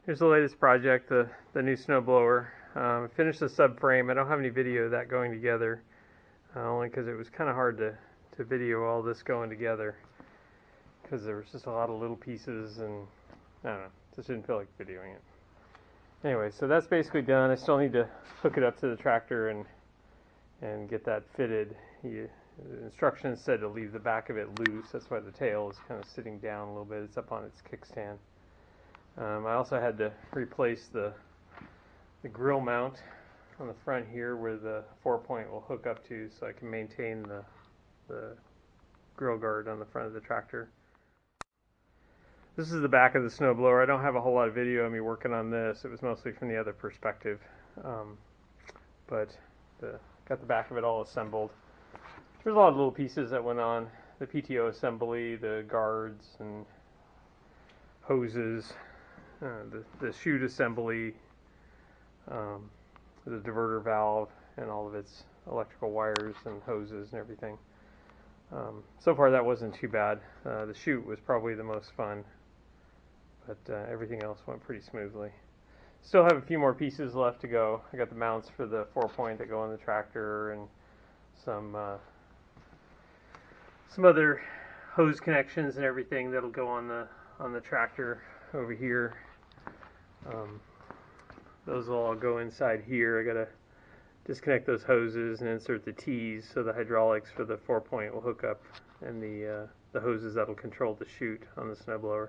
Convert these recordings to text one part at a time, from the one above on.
Here's the latest project, the new snow blower. I finished the subframe. I don't have any video of that going together, only because it was kind of hard to video all this going together, because there was just a lot of little pieces, and I don't know, just didn't feel like videoing it. Anyway, so that's basically done. I still need to hook it up to the tractor and get that fitted. The instructions said to leave the back of it loose. That's why the tail is kind of sitting down a little bit. It's up on its kickstand. I also had to replace the grill mount on the front here where the 4-point will hook up to, so I can maintain the grill guard on the front of the tractor. This is the back of the snowblower. I don't have a whole lot of video of me working on this. It was mostly from the other perspective. But got the back of it all assembled. There's a lot of little pieces that went on. The PTO assembly, the guards and hoses, the chute assembly, the diverter valve, and all of its electrical wires and hoses and everything. So far that wasn't too bad. The chute was probably the most fun, but everything else went pretty smoothly. Still have a few more pieces left to go. I got the mounts for the 4-point that go on the tractor, and some other hose connections and everything that'll go on the tractor over here. Those will all go inside here. I gotta disconnect those hoses and insert the T's so the hydraulics for the 4-point will hook up, and the hoses that'll control the chute on the snowblower.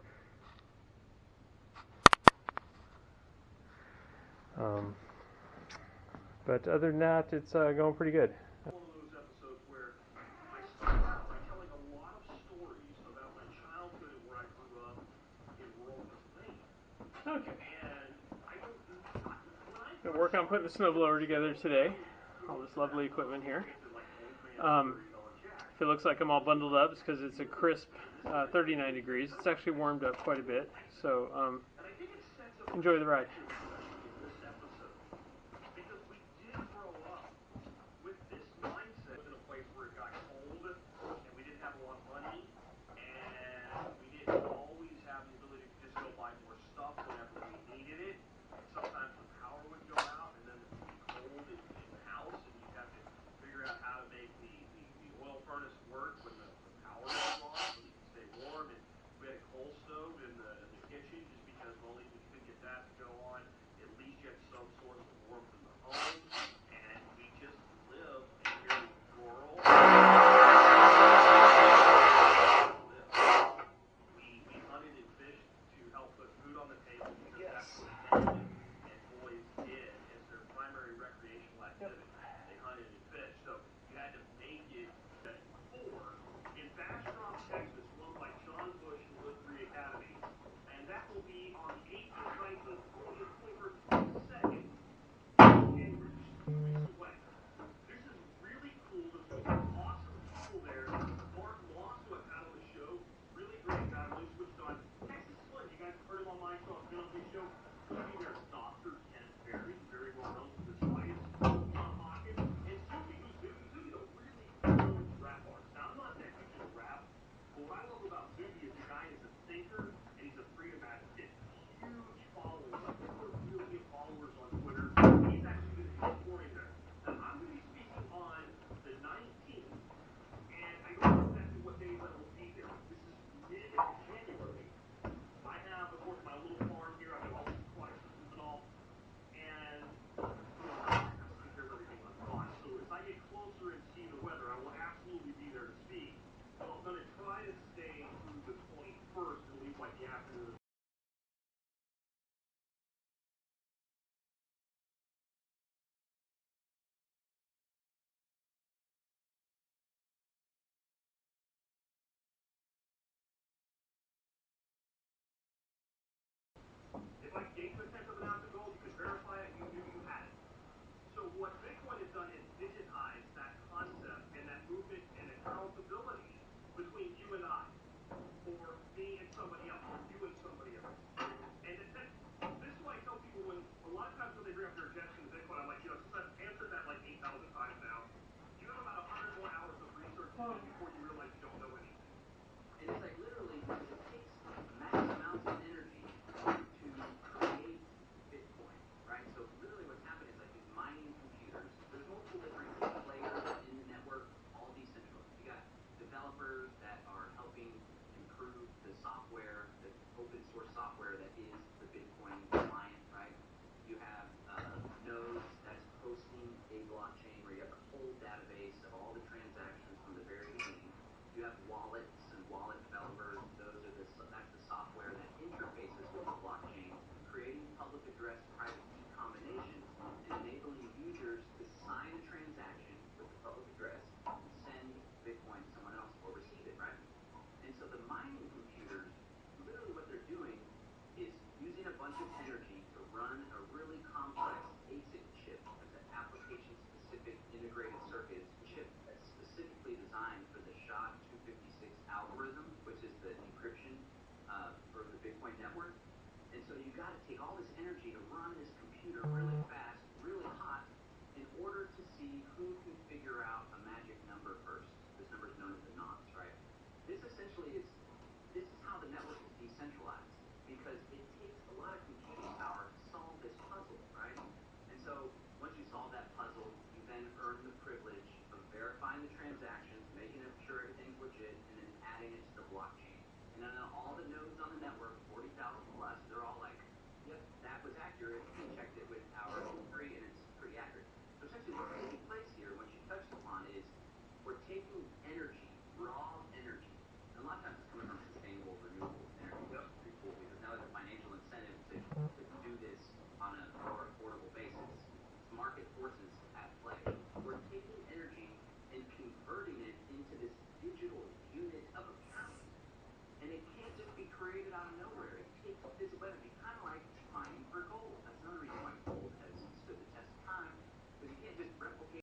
But other than that, it's going pretty good. One of those episodes where I started out by telling a lot of stories about my childhood and where I grew up in rural Pennsylvania. Okay. And I don't Gonna work on putting the snowblower together today. All this lovely equipment here. If it looks like I'm all bundled up, it's because it's a crisp 39 degrees. It's actually warmed up quite a bit, so enjoy the ride. In the kitchen, just because, well, we couldn't get that to go on. wallet developers, that's the software that interfaces with the blockchain, creating public address private key combinations and enabling users to sign a transaction with the public address, send Bitcoin to someone else, or receive it, right? And so the mining computers, literally what they're doing is using a bunch of energy to run a really complex ASIC chip. That's an application-specific integrated circuit chip that's specifically designed for the SHA-256 algorithm, which is the encryption for the Bitcoin network. And so you got to take all this energy to run this computer really